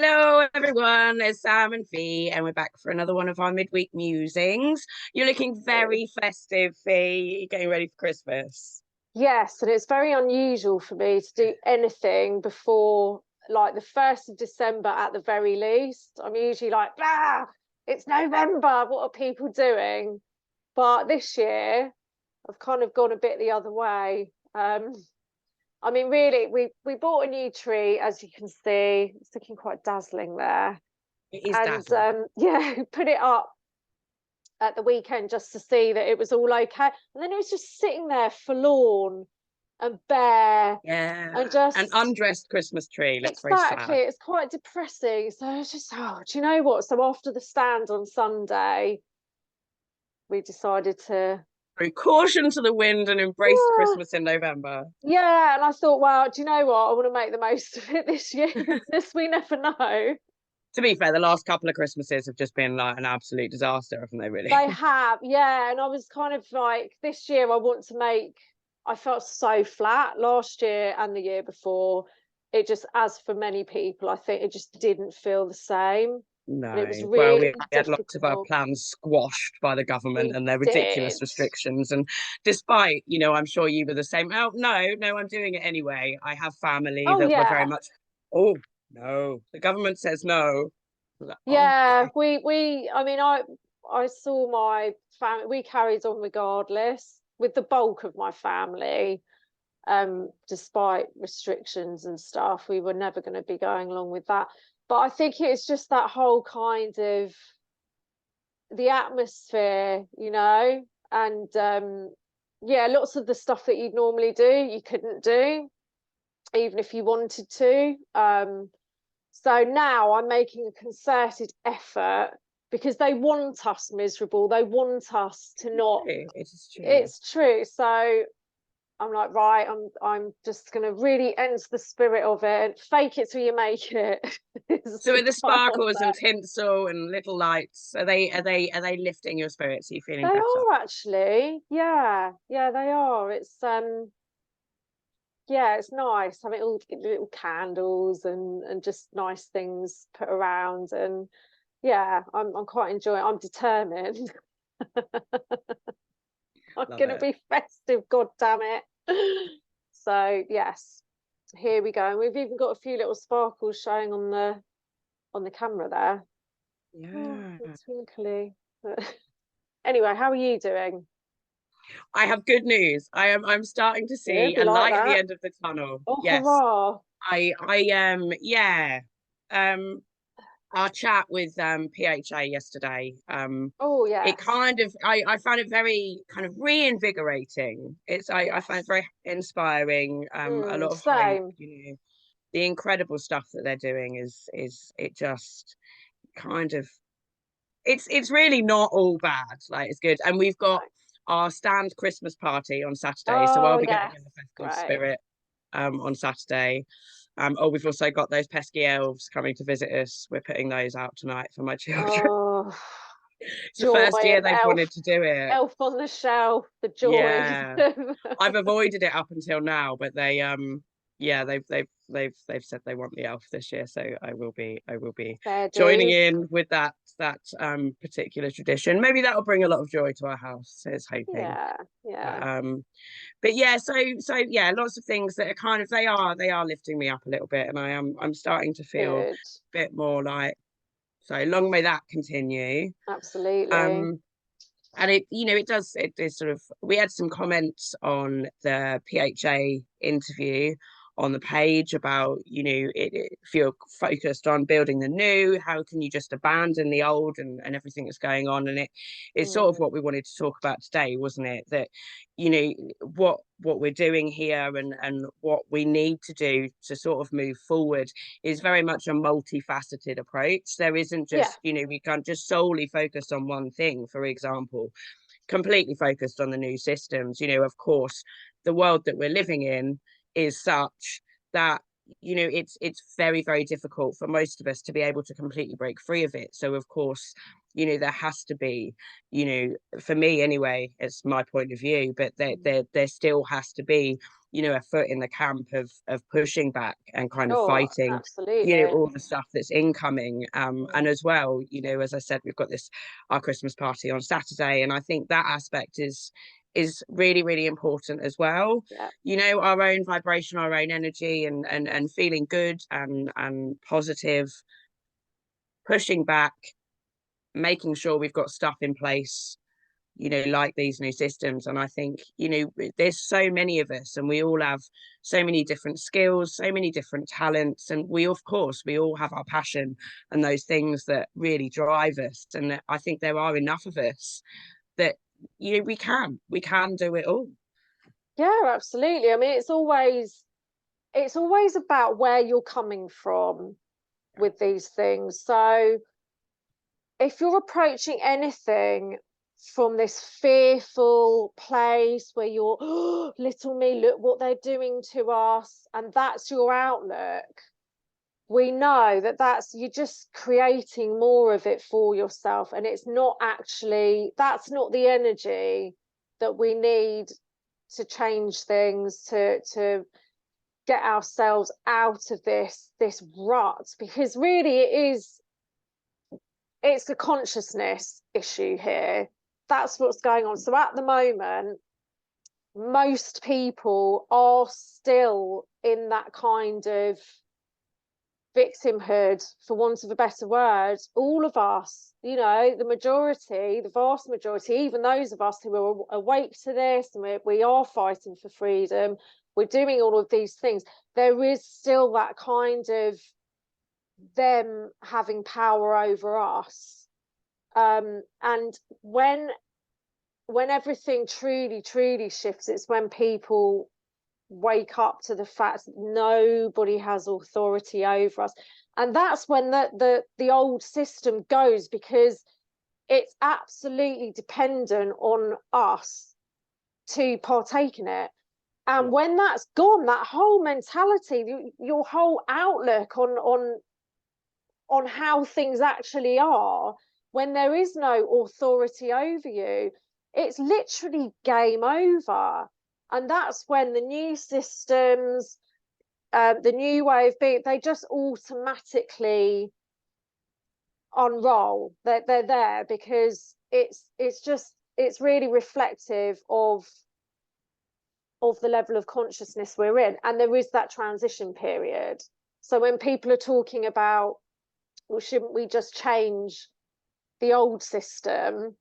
Hello, everyone. It's Sam and Fee, and we're back for another one of our midweek musings. You're looking very festive, Fee. Getting ready for Christmas. Yes, and it's very unusual for me to do anything before like the 1st of December at the very least. I'm usually like, it's November. What are people doing? But this year, I've kind of gone a bit the other way. I mean, really, we bought a new tree, as you can see. It's looking quite dazzling there. It is And dazzling. yeah, put it up at the weekend just to see that it was all okay. And then it was just sitting there forlorn and bare Yeah. and An just undressed Christmas tree looks very exactly, sad. it's quite depressing. So it's just, do you know what? So after the stand on Sunday, we decided to, Throw caution to the wind and embrace yeah, Christmas in November. yeah. And I thought, well, do you know what? I want to make the most of it this year because we never know. To be fair, the last couple of Christmases have just been like an absolute disaster, haven't they, really? They have, yeah. And I was kind of like, this year I want to make, I felt so flat last year and the year before. It just, as for many people, I think it just didn't feel the same. And it was No. Well, we really had lots of our difficult. plans squashed by the government We and their ridiculous did. restrictions. And despite, I'm sure you were the same. Oh, no, I'm doing it anyway. I have family Oh that were very yeah. much, oh, no, the government says no. Like, Yeah, okay. we I mean I saw my family, we carried on regardless with the bulk of my family. Despite restrictions and stuff, we were never going to be going along with that. But I think it's just that whole kind of the atmosphere, and yeah, lots of the stuff that you'd normally do, you couldn't do, even if you wanted to. So now I'm making a concerted effort because they want us miserable. They want us to not. It is true. It's true. So I'm like, right, I'm just gonna really enter the spirit of it and fake it till you make it. Is So the with the kind of sparkles and that. tinsel and little lights, are they lifting your spirits? Are you They feeling better? are actually, yeah, yeah, they are. Yeah, it's nice having all little candles and just nice things put around, and yeah, I'm quite enjoying. I'm determined. I'm Love gonna it. be festive, god damn it. So yes, here we go. And we've even got a few little sparkles showing on the camera there. Oh, Yeah. it's twinkly. But anyway, how are you doing? I have good news. I'm starting to Good, see we a like light at the that. end of the tunnel. Oh, Yes. hurrah. Yeah. Um our chat with PHA yesterday, Oh, it yes. kind of I found it very kind of reinvigorating. I find it Yes. very inspiring. A lot of hope, Same. the incredible stuff that they're doing is it just kind of it's really not all bad. Like it's good. And we've got No. our stand Christmas party on Saturday. So I'll Oh, be getting yes. in the festive Great. spirit on Saturday. Oh, we've also got those pesky elves coming to visit us. We're putting those out tonight for my children. Oh, It's the joy first year of they've wanted to do it. elf on the shelf, the joy. Yeah. I've avoided it up until now, but yeah, they've said they want the elf this year, so I will be Fair joining dues. in with that particular tradition. Maybe that'll bring a lot of joy to our house, is hoping. Yeah, But yeah. but yeah, so yeah, lots of things that are kind of they are lifting me up a little bit, and I'm starting to feel a Good. bit more like, so long may that continue. Absolutely. Um and it is sort of, we had some comments on the PHA interview on the page about, if you're focused on building the new, how can you just abandon the old and everything that's going on? And it's sort of Mm. what we wanted to talk about today, wasn't it? That, you know, what we're doing here and what we need to do to sort of move forward is very much a multifaceted approach. There isn't Yeah, just, we can't just solely focus on one thing. For example, completely focused on the new systems. Of course, the world that we're living in is such that it's very, very difficult for most of us to be able to completely break free of it. So of course, you know, there has to be, you know, for me anyway, it's my point of view, but there still has to be, you know, a foot in the camp of pushing back and kind of Oh, fighting, you know, absolutely. all the stuff that's incoming. And Mm. as well, you know, as I said, we've got this our Christmas party on Saturday, and I think that aspect is really, really important as well. Yeah. You know, our own vibration, our own energy, and feeling good and positive, pushing back, making sure we've got stuff in place, you know, like these new systems. And I think, you know, there's so many of us, and we all have so many different skills, so many different talents, and we, of course, we all have our passion and those things that really drive us. And I think there are enough of us that, you know, we can do it all. Yeah, absolutely. I mean, it's always about where you're coming from with these things. So if you're approaching anything from this fearful place where you're, oh, little me, look what they're doing to us, and that's your outlook, we know that you're just creating more of it for yourself, and it's not actually, that's not the energy that we need to change things, to get ourselves out of this rut, because really it's a consciousness issue here. That's what's going on. So at the moment, most people are still in that kind of victimhood, for want of a better word. All of us, you know, the majority, the vast majority, even those of us who are awake to this, and we are fighting for freedom, we're doing all of these things, there is still that kind of them having power over us. And when everything truly shifts, it's when people wake up to the fact that nobody has authority over us, and that's when the old system goes, because it's absolutely dependent on us to partake in it. And when that's gone, that whole mentality, your whole outlook on how things actually are, when there is no authority over you, it's literally game over. And that's when the new systems, the new way of being, they just automatically unroll. They're there because it's really reflective of the level of consciousness we're in, and there is that transition period. So when people are talking about, well, shouldn't we just change the old system,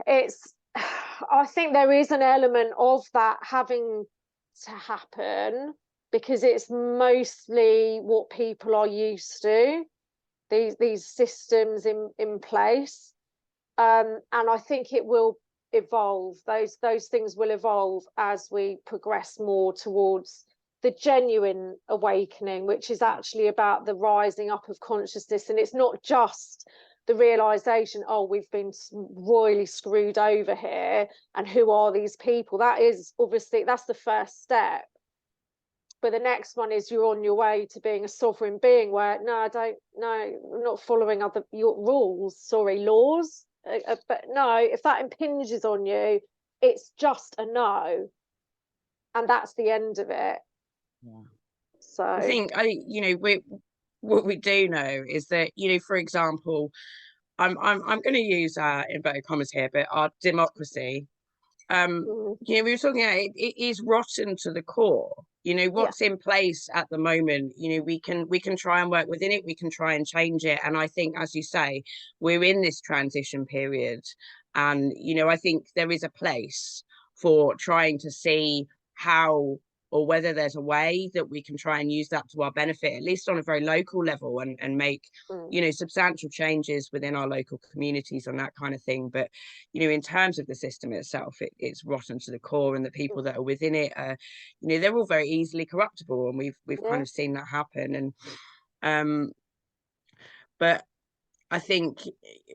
it's I think there is an element of that having to happen, because it's mostly what people are used to, these systems in place. And I think it will evolve. Those things will evolve as we progress more towards the genuine awakening, which is actually about the rising up of consciousness. And it's not just the realization, oh, we've been royally screwed over here, and who are these people? That is obviously, that's the first step. But the next one is you're on your way to being a sovereign being, where no, I'm not following your rules, sorry, laws. But no, if that impinges on you, it's just a no, and that's the end of it. Yeah. I So think you know, what we do know is that, you know, for example, I'm going to use inverted commas here, but our democracy, mm, you know, we were talking about it is rotten to the core. You know, yeah. what's in place at the moment, you know, we can try and work within it, we can try and change it. And I think, as you say, we're in this transition period. And, you know, I think there is a place for trying to see how, or whether there's a way that we can try and use that to our benefit, at least on a very local level, and make, Mm. you know, substantial changes within our local communities and that kind of thing. But, you know, in terms of the system itself, it's rotten to the core, and the people that are within it are, you know, they're all very easily corruptible, and we've kind Yeah. of seen that happen. And but I think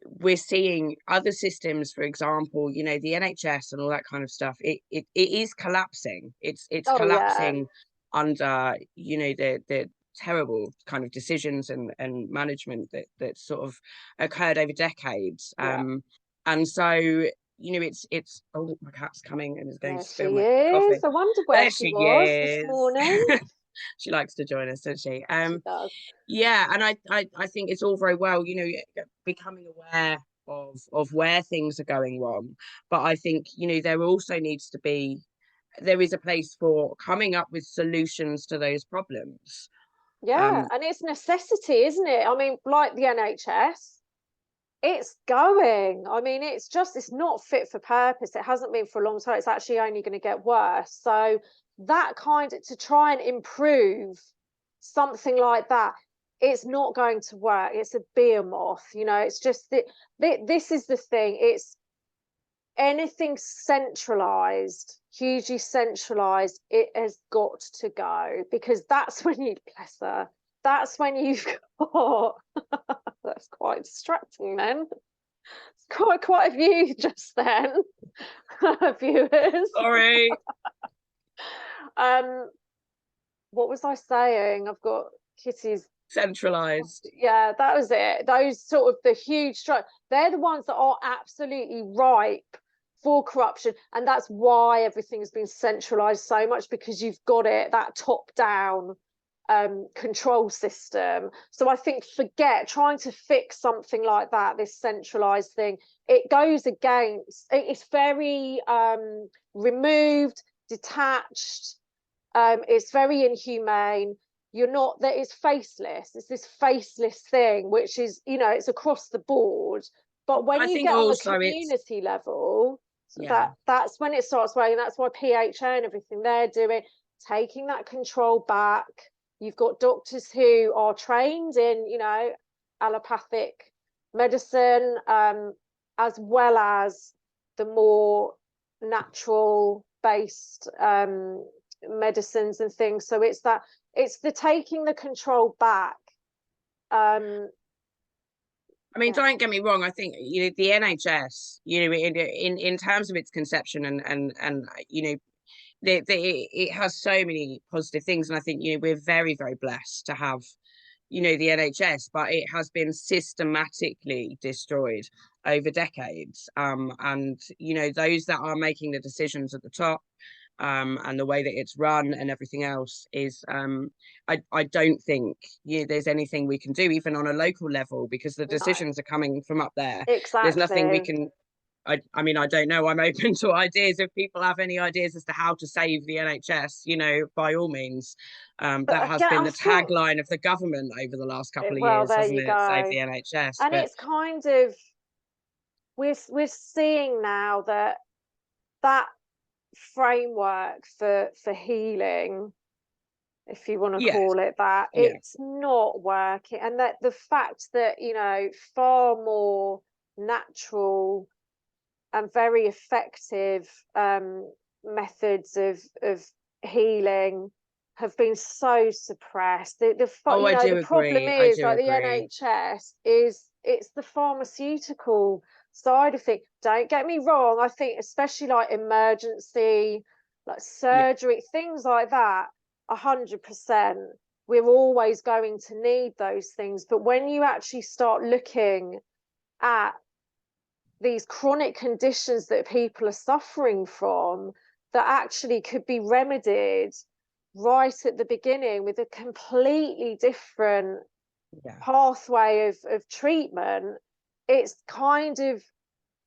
we're seeing other systems, for example, you know, the NHS and all that kind of stuff. It is collapsing. It's Oh yeah. collapsing under, you know, terrible kind of decisions and management that sort of occurred over decades. And so, it's oh, my cat's coming and is going There to spill she my coffee. is. I wondered where There she she was this is. morning. She likes to join us, doesn't she? She does. Yeah, and I think it's all very well, becoming aware of where things are going wrong. But I think, there also needs to be, there is a place for coming up with solutions to those problems. Yeah, and it's necessity, isn't it? I mean, like the NHS, it's going. I mean, it's not fit for purpose. It hasn't been for a long time. It's actually only going to get worse. So that to try and improve something like that, it's not going to work. It's a behemoth, it's just that this is the thing. It's anything centralized, hugely centralized, it has got to go, because that's when bless her, that's when you've got that's quite distracting then. Quite a few just then. Viewers. Sorry. What was I saying? I've got Kitty's Centralized. Yeah, that was it. Those sort of the huge they're the ones that are absolutely ripe for corruption, and that's why everything has been centralized so much, because you've got that top down control system. So I think forget trying to fix something like that, this centralized thing. It goes against, it's very removed, detached, it's very inhumane. You're not, that is faceless. It's this faceless thing, which is, it's across the board. But when I you think get on the also community level, yeah. that's when it starts working. That's why PHA and everything they're doing, taking that control back. You've got doctors who are trained in, allopathic medicine, as well as the more natural based medicines and things. So it's the taking the control back. I mean, don't get me wrong. I think the NHS, in terms of its conception and it has so many positive things, and I think we're very, very blessed to have the NHS, but it has been systematically destroyed over decades. And those that are making the decisions at the top, and the way that it's run and everything else is, I don't think there's anything we can do even on a local level, because the decisions are coming from up there. Exactly. There's nothing we can. I mean, I don't know. I'm open to ideas. If people have any ideas as to how to save the NHS, by all means. That has been the tagline of the government over the last couple of years, hasn't it? Save the NHS. And it's kind of, we're seeing now that framework for healing, if you want to call it that, it's not working. And that the fact that far more natural and very effective methods of healing have been so suppressed. The problem is, like, the NHS it's the pharmaceutical side of things. Don't get me wrong, I think especially like emergency, like surgery, things like that, 100%, we're always going to need those things. But when you actually start looking at these chronic conditions that people are suffering from, that actually could be remedied right at the beginning with a completely different pathway of treatment, it's kind of,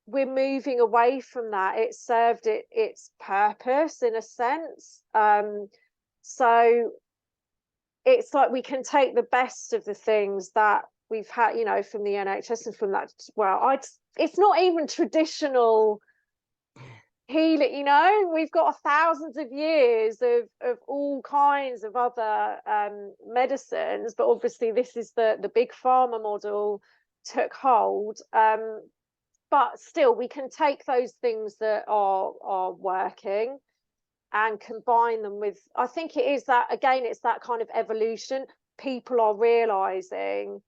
we're moving away from that. It served its purpose in a sense. So it's like we can take the best of the things that we've had, from the NHS and from that. Well, it's not even traditional healing, we've got thousands of years of all kinds of other medicines, but obviously this is the big pharma model took hold. But still, we can take those things that are working and combine them with, I think it is that, again, it's that kind of evolution. People are realizing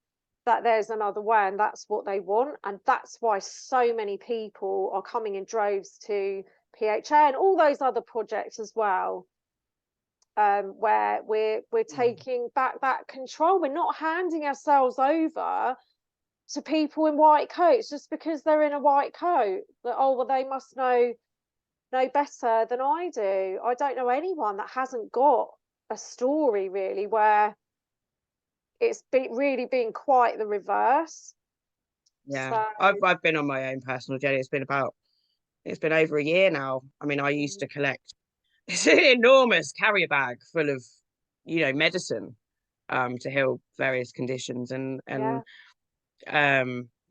that there's another way, and that's what they want. And that's why so many people are coming in droves to PHA and all those other projects as well. where we're taking back that control. We're not handing ourselves over to people in white coats just because they're in a white coat. That, oh well, they must know better than I do. I don't know anyone that hasn't got a story really where it's really been quite the reverse. Yeah, So I've been on my own personal journey. It's been over a year now. I mean, I used to collect this enormous carrier bag full of, medicine, to heal various conditions, and yeah.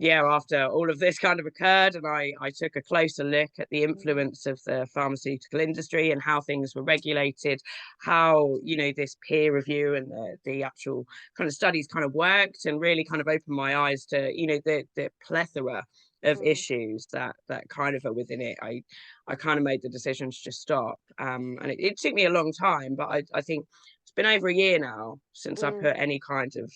yeah, after all of this kind of occurred, and I took a closer look at the Mm, influence of the pharmaceutical industry and how things were regulated, how, this peer review and the actual kind of studies kind of worked, and really kind of opened my eyes to, the plethora of mm, issues that kind of are within it. I kind of made the decision to just stop. And it took me a long time, but I think it's been over a year now since I mm, put any kind of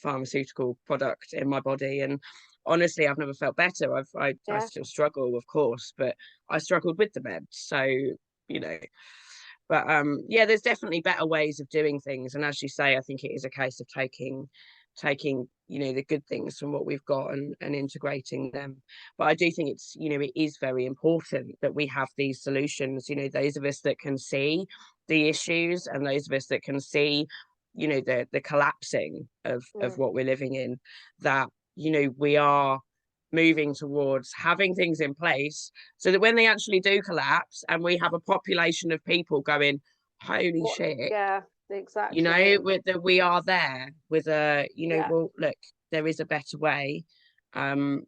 pharmaceutical product in my body, and honestly I've never felt better. I yeah. still struggle, of course, but I struggled with the meds, so you know but yeah, there's definitely better ways of doing things, and as you say, I think it is a case of taking the good things from what we've got, and integrating them. But I do think it is very important that we have these solutions, those of us that can see the issues, and those of us that can see the collapsing of Mm, what we're living in, that we are moving towards having things in place so that when they actually do collapse and we have a population of people going, holy what? shit, Yeah, exactly. that we are there with a, Yeah, well, look, there is a better way. um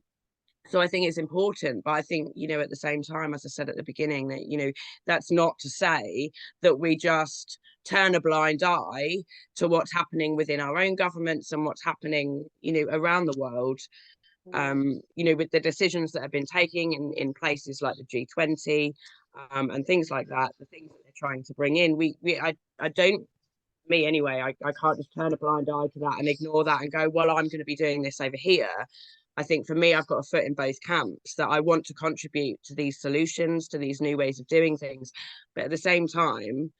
so I think it's important, but I think, at the same time, as I said at the beginning, that, that's not to say that we just turn a blind eye to what's happening within our own governments and what's happening, around the world, mm, with the decisions that have been taking in places like the G20, and things like that, the things that they're trying to bring in. I don't, me anyway, I can't just turn a blind eye to that and ignore that and go, well, I'm going to be doing this over here. I think for me, I've got a foot in both camps, that I want to contribute to these solutions, to these new ways of doing things. But at the same time,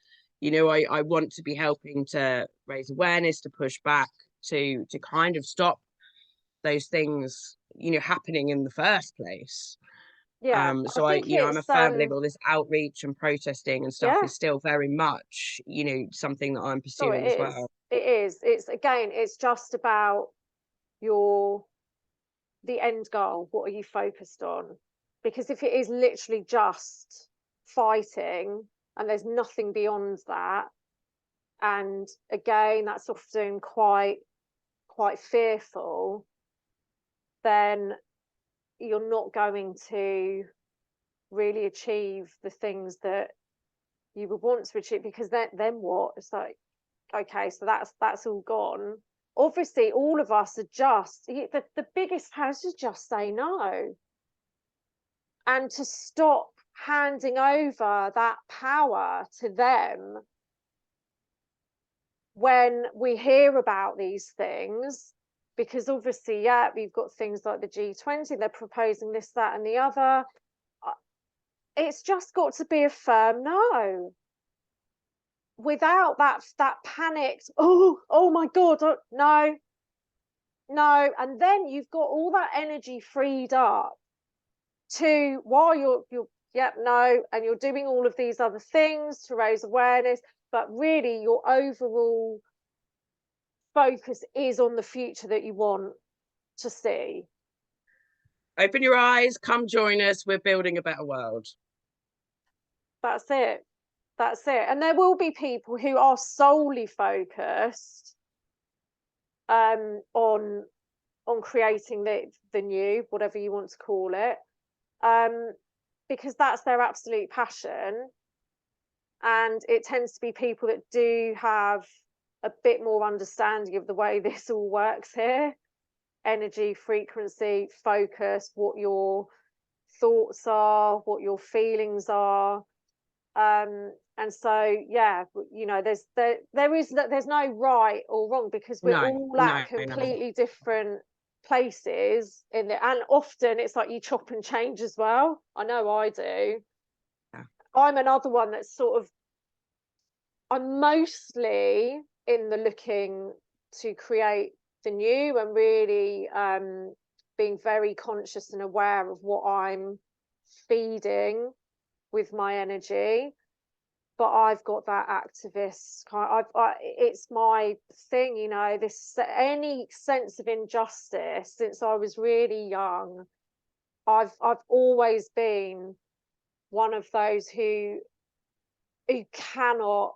I want to be helping to raise awareness, to push back, to kind of stop those things, happening in the first place. yeah. I So think I'm a it's firm believer all this outreach and protesting and stuff yeah. is still very much, something that I'm Oh, it pursuing as is. well. It is. It's again, it's just about your the end goal. What are you focused on? Because if it is literally just fighting and there's nothing beyond that, and again, that's often quite fearful, then you're not going to really achieve the things that you would want to achieve, because then what? It's like, okay, so that's all gone. Obviously all of us are just the biggest house is just say no, and to stop handing over that power to them when we hear about these things. Because obviously, yeah, we've got things like the G20, they're proposing this, that, and the other. It's just got to be a firm no, without that panicked, oh my god, no, no. And then you've got all that energy freed up to, while you're yep, no, and you're doing all of these other things to raise awareness, but really your overall focus is on the future that you want to see. Open your eyes, come join us. We're building a better world. That's it. That's it. And there will be people who are solely focused on creating the new, whatever you want to call it, um, because that's their absolute passion. And it tends to be people that do have a bit more understanding of the way this all works here: energy, frequency, focus, what your thoughts are, what your feelings are. And so, yeah, there's no right or wrong, because we're No, all at no, no. completely different places in it. And often it's like you chop and change as well. I know I do. Yeah. I'm another one that's sort of I'm mostly in the looking to create the new, and really being very conscious and aware of what I'm feeding with my energy. But I've got that activist kind. It's my thing, you know. This any sense of injustice since I was really young. I've always been one of those who cannot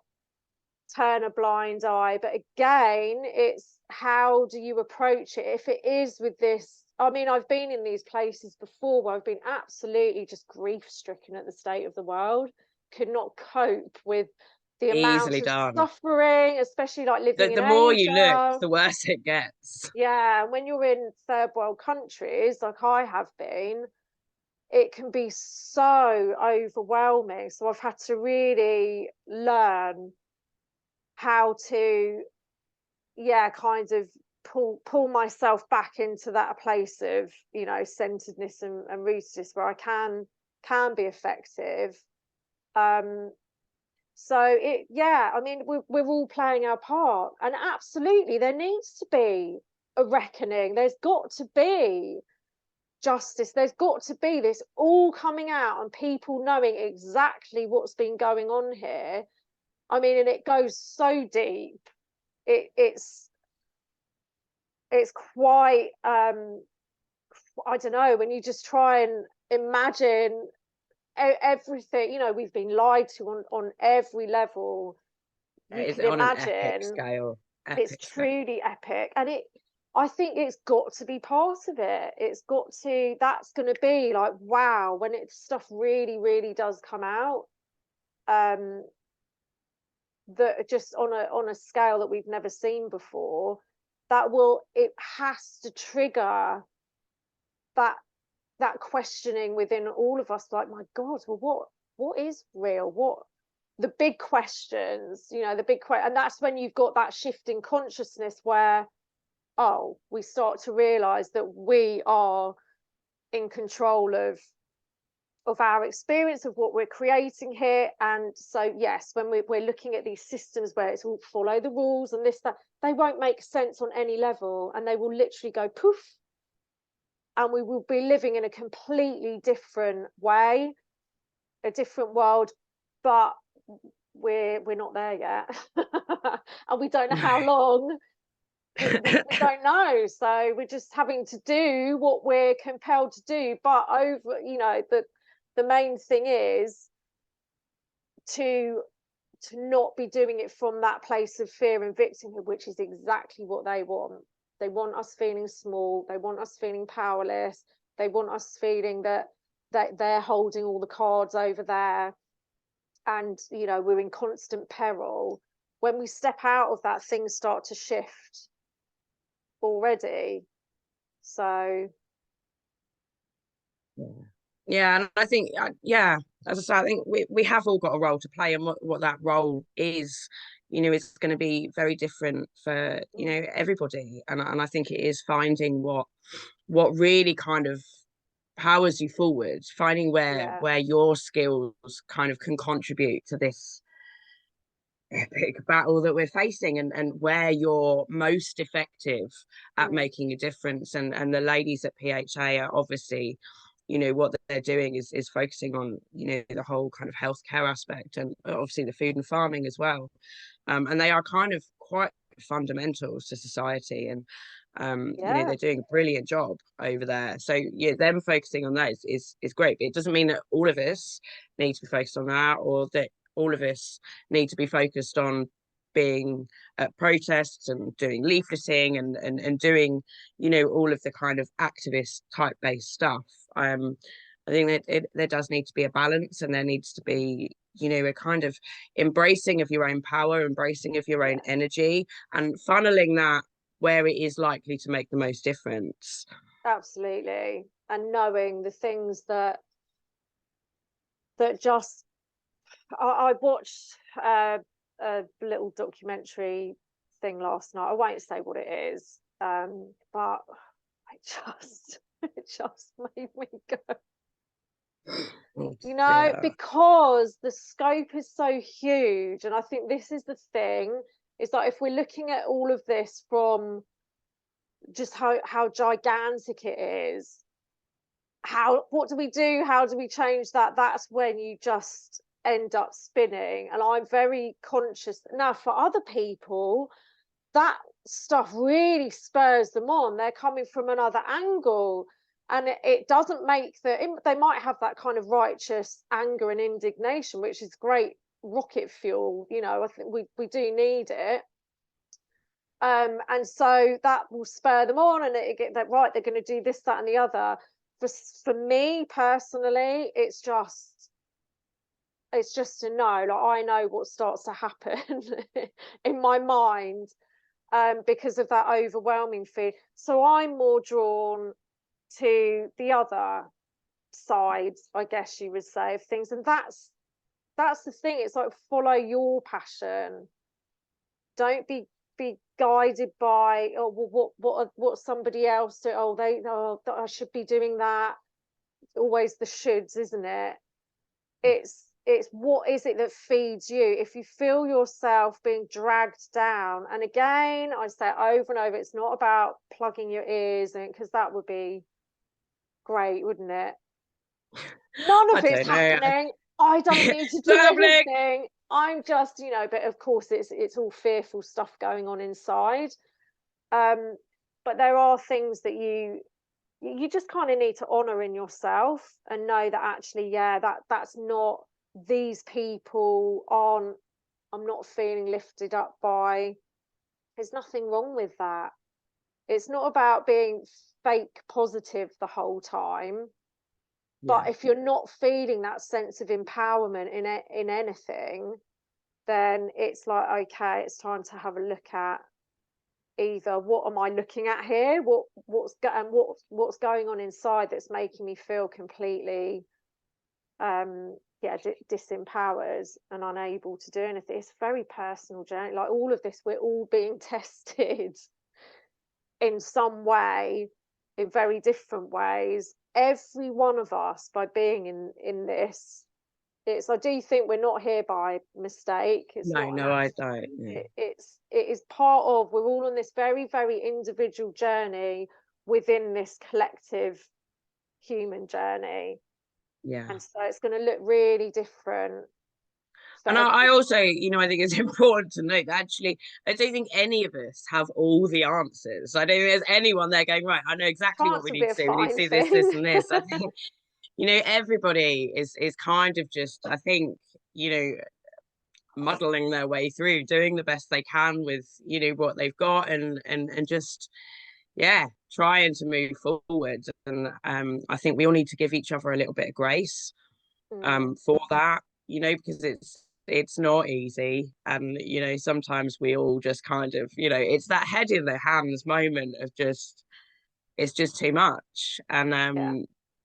turn a blind eye. But again, it's how do you approach it? If it is with this, I mean, I've been in these places before where I've been absolutely just grief stricken at the state of the world, could not cope with the amount Easily of done. suffering, especially like living in The more you look, Asia. the worse it gets. Yeah, when you're in third world countries like I have been, it can be so overwhelming. So I've had to really learn how to, yeah, kind of pull myself back into that place of, you know, centeredness and rootedness where I can be effective. So it, yeah, I mean, we're all playing our part, and absolutely there needs to be a reckoning. There's got to be justice. There's got to be this all coming out and people knowing exactly what's been going on here. I mean, and it goes so deep. It's quite I don't know, when you just try and imagine everything, you know, we've been lied to on every level you It is can on an epic imagine. scale. It's Epic scale. truly epic, and I think it's got to be part of it. It's got to, that's going to be like, wow, when it stuff really really does come out, um that just on a scale that we've never seen before, that will, it has to trigger that questioning within all of us, like, my god, well, what is real, what the big questions, you know, the big and that's when you've got that shift in consciousness where, oh, we start to realize that we are in control of our experience, of what we're creating here. And so yes, when we're looking at these systems where it's all follow the rules and this, that, they won't make sense on any level, and they will literally go poof, and we will be living in a completely different way, a different world. But we're not there yet. And we don't know No. how long. We don't know, so we're just having to do what we're compelled to do. But over, you know, the main thing is to not be doing it from that place of fear and victimhood, which is exactly what they want. They want us feeling small, they want us feeling powerless, they want us feeling that they're holding all the cards over there, and, you know, we're in constant peril. When we step out of that, things start to shift already. So Yeah. Yeah, and I think, yeah, as I say, I think we have all got a role to play, and what that role is, you know, is going to be very different for, you know, everybody. And I think it is finding what really kind of powers you forward, finding yeah. where your skills kind of can contribute to this epic battle that we're facing, and where you're most effective at Mm. making a difference. And the ladies at PHA are obviously, you know, what they're doing is focusing on, you know, the whole kind of healthcare aspect, and obviously the food and farming as well. And they are kind of quite fundamentals to society, and you know, Yeah. they're doing a brilliant job over there. So yeah, them focusing on that is great, but it doesn't mean that all of us need to be focused on that, or that all of us need to be focused on being at protests and doing leafleting and doing, you know, all of the kind of activist type based stuff. I think that there does need to be a balance, and there needs to be, you know, a kind of embracing of your own power, embracing of your own Yeah, energy, and funneling that where it is likely to make the most difference. absolutely. And knowing the things that just, I watched a little documentary thing last night. I won't say what it is, but it just it just made me go. Oh, You know, dear. because the scope is so huge. And I think this is the thing, is like if we're looking at all of this from just how gigantic it is, what do we do? How do we change that? That's when you just end up spinning. And I'm very conscious now for other people, that stuff really spurs them on. They're coming from another angle. And it doesn't make they might have that kind of righteous anger and indignation, which is great rocket fuel. You know, I think we do need it. And so that will spur them on, and it get that right. They're going to do this, that, and the other. For me personally, it's just a no. Like I know what starts to happen in my mind, because of that overwhelming fear. So I'm more drawn to the other side, I guess you would say, of things, and that's the thing. It's like follow your passion. Don't be guided by, oh well, what somebody else do. Oh, I should be doing that. Always the shoulds, isn't it? It's what is it that feeds you? If you feel yourself being dragged down, and again I say it over and over, it's not about plugging your ears in, because that would be great, wouldn't it? None I of it's don't know. happening. I don't need to do Public. anything. I'm just, but of course it's all fearful stuff going on inside. Um, but there are things that you just kind of need to honor in yourself and know that actually, yeah, that's not, these people aren't, I'm not feeling lifted up by. There's nothing wrong with that. It's not about being fake positive the whole time. Yeah. But if you're not feeling that sense of empowerment in anything, then it's like, okay, it's time to have a look at either what am I looking at here, what's going on inside that's making me feel completely disempowered and unable to do anything. It's a very personal journey. Like all of this, we're all being tested in some way, in very different ways, every one of us, by being in this. I do think we're not here by mistake. It's No, not an no, I accident. don't. Yeah. It is part of, we're all on this very, very individual journey within this collective human journey. Yeah. And so it's going to look really different for And I everyone. also, I think it's important to note that actually, I don't think any of us have all the answers. I don't think there's anyone there going, right, I know exactly what Chance we will need be a to do. We need to fine do this, this, thing. and this. I think, everybody is kind of just, I think, muddling their way through, doing the best they can with, what they've got, and just, yeah, trying to move forward. And I think we all need to give each other a little bit of grace Mm, for that, because it's not easy. And, sometimes we all just kind of, it's that head in the hands moment of just, it's just too much. And,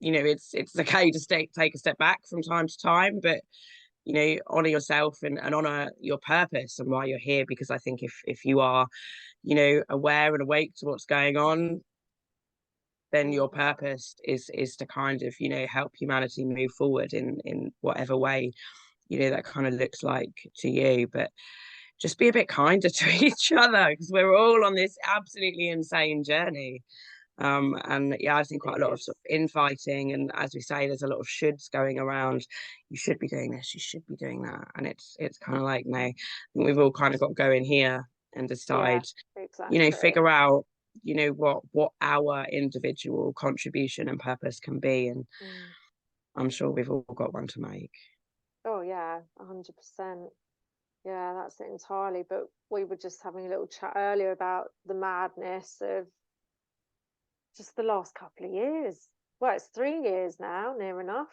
yeah. it's okay to take a step back from time to time, but, honor yourself and honor your purpose and why you're here. Because I think if you are, aware and awake to what's going on, then your Mm, purpose is to kind of, help humanity move forward in whatever way, that kind of looks like to you. But just be a bit kinder to each other, because we're all on this absolutely insane journey. And yeah, I've seen quite a lot it of is. sort of infighting, and as we say, there's a lot of shoulds going around. You should be doing this, you should be doing that, and it's kind of like, no, I think we've all kind of got to go in here and Yeah, decide, exactly. figure out, what our individual contribution and purpose can be. And Mm. I'm sure we've all got one to make. Oh yeah, 100%. Yeah, that's it entirely. But we were just having a little chat earlier about the madness of just the last couple of years. Well, it's 3 years now, near enough.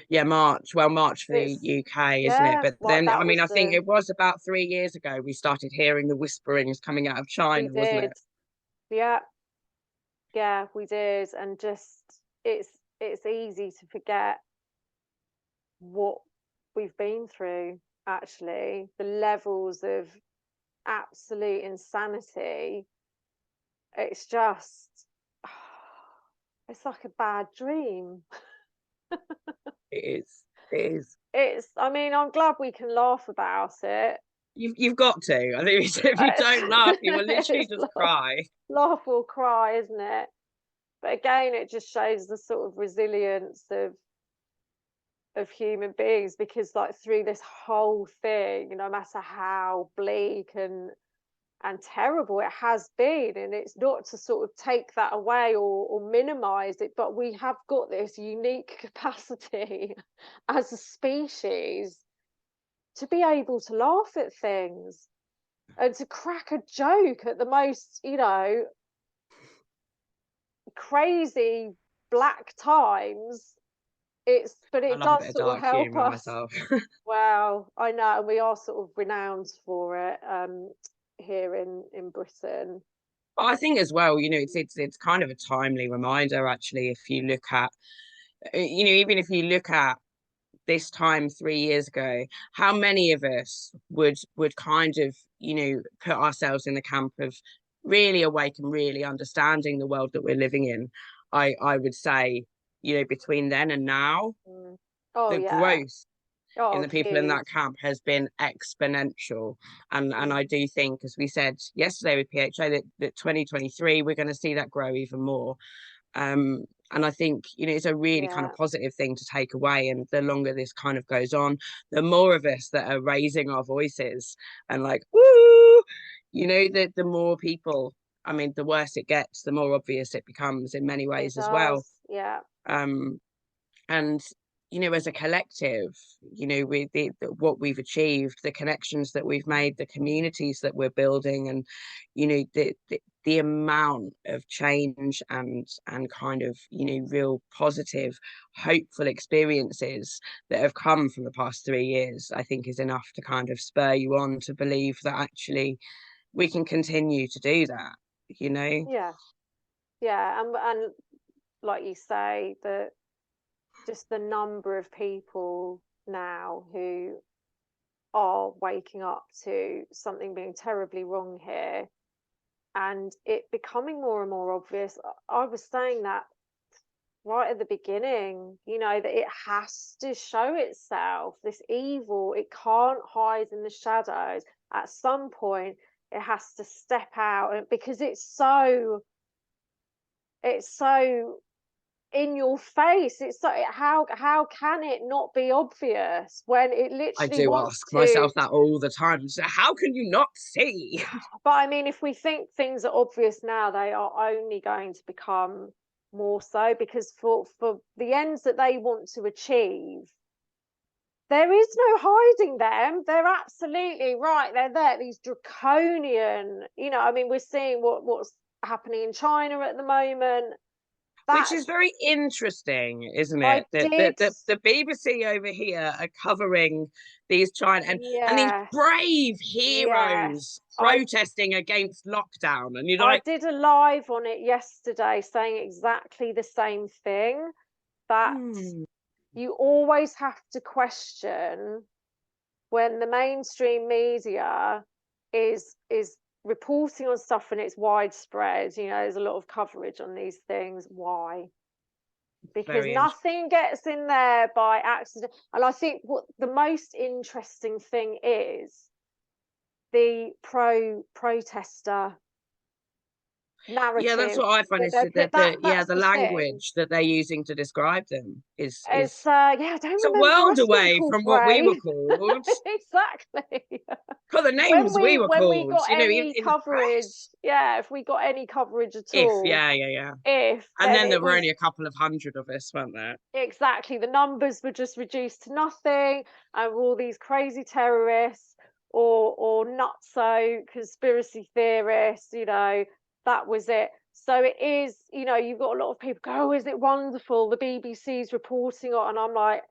Yeah, March for the It's UK, isn't it? Yeah, But what then, I that mean, was I think it was about 3 years ago we started hearing the whisperings coming out of we China, wasn't did. it? Yeah, yeah, we did. And just it's easy to forget what we've been through, actually. The levels of absolute insanity. It's just it's like a bad dream. It is. It is. I mean, I'm glad we can laugh about it. You've got to. I think if you don't laugh, you will literally It's just cry. laugh or cry, isn't it? But again, it just shows the sort of resilience of human beings, because like through this whole thing, no matter how bleak and terrible it has been, and it's not to sort of take that away or minimize it, but we have got this unique capacity as a species to be able to laugh at things and to crack a joke at the most, crazy black times. But I it love a does bit of sort of dark help humour us. myself. Well, I know, and we are sort of renowned for it here in Britain. But I think as well, it's kind of a timely reminder, actually, if you look at, even if you look at this time 3 years ago, how many of us would kind of, put ourselves in the camp of really awake and really understanding the world that we're living in. I would say, between then and now, Mm. Oh the yeah. growth in Oh, the people in huge. that camp has been exponential. And Mm. I do think, as we said yesterday with PHA, that 2023 we're going to see that grow even more. And I think, it's a really kind of Yeah. positive thing to take away. And the longer this kind of goes on, the more of us that are raising our voices and like, woo, the more people, I mean, the worse it gets, the more obvious it becomes in many It ways as well. does. Yeah. Um, and as a collective, with what we've achieved, the connections that we've made, the communities that we're building, and the amount of change and kind of real positive, hopeful experiences that have come from the past 3 years, I think is enough to kind of spur you on to believe that actually we can continue to do that. Yeah. Yeah. And like you say, just the number of people now who are waking up to something being terribly wrong here, and it becoming more and more obvious. I was saying that right at the beginning, that it has to show itself, this evil. It can't hide in the shadows. At some point, it has to step out, because it's so in your face. It's so, how can it not be obvious when it I literally do wants ask to? myself that all the time. So how can you not see? But I mean, if we think things are obvious now, they are only going to become more so, because for the ends that they want to achieve, there is no hiding them. They're absolutely right. They're there. These draconian, I mean, we're seeing what's happening in China at the moment. Which is That's very interesting, isn't I it? That did. the BBC over here are covering these China and these Yes, brave yes. heroes protesting against lockdown. And you're I like, did a live on it yesterday saying exactly the same thing, that hmm, you always have to question when the mainstream media is reporting on stuff and it's widespread. There's a lot of coverage on these things. Why? Because very interesting. nothing gets in there by accident. And I think what the most interesting thing is, the protester Yeah, that's narrative what I find that is they put. the That's the thing. language that they're using to describe them is It's yeah, I don't it's a remember world us being away called from what we were brave. called. Exactly. For the when names we we were when we called, got even any in the coverage, press. yeah, if we got any coverage at If, all, yeah. if And then then there it were was only a couple of hundred of us, weren't there? exactly, the numbers were just reduced to nothing, and all these crazy terrorists or nutso conspiracy theorists, that was it. So it is, you've got a lot of people go, oh, is it wonderful, the BBC's reporting on, and I'm like,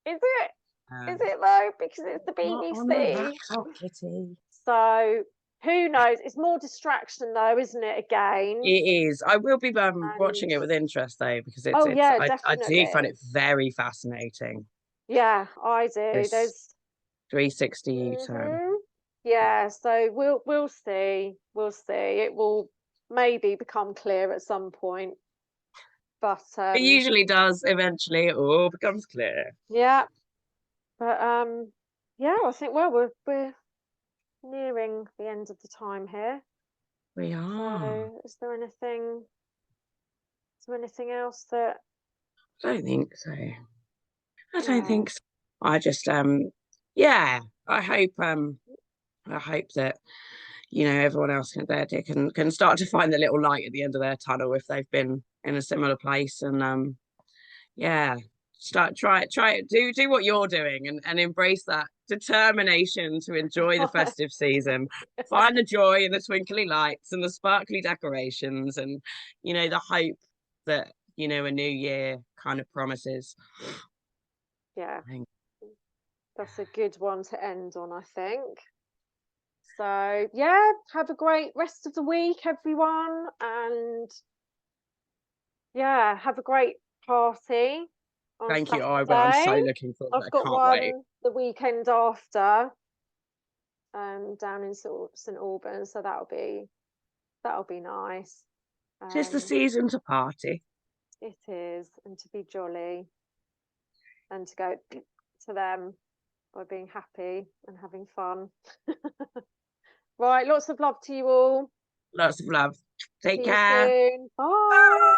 is it? Is Um, it though? Because it's the Not on a BBC. laptop, Kitty. So who knows? It's more distraction though, isn't it? It Again. is. I will be And watching it with interest though, because oh it's yeah, I do find definitely. it very fascinating. Yeah, I do. This There's 360 U-turn. hmm yeah, so we'll see. We'll see. It will maybe become clear at some point. But It usually does. Eventually, it all becomes clear. yeah, but yeah, I think we're nearing the end of the time here. We are. So, is there anything else that? I don't think so. I don't No. think so. I just yeah. I hope that everyone else can start to find the little light at the end of their tunnel if they've been in a similar place, and yeah, try it, do what you're doing, and embrace that determination to enjoy the festive season. Find the joy in the twinkly lights and the sparkly decorations, and the hope that a new year kind of promises. Yeah, I think. that's a good one to end on, I think. So, yeah, have a great rest of the week, everyone. And yeah, have a great party on Thank you. I'm so Saturday. looking forward to I've it. I got can't wait. one the weekend after, down in St Albans, so that'll be nice. Tis the season to party. It is, and to be jolly and to go to them by being happy and having fun. Right, lots of love to you all. Lots of love. Take See you care. soon. Bye. Bye.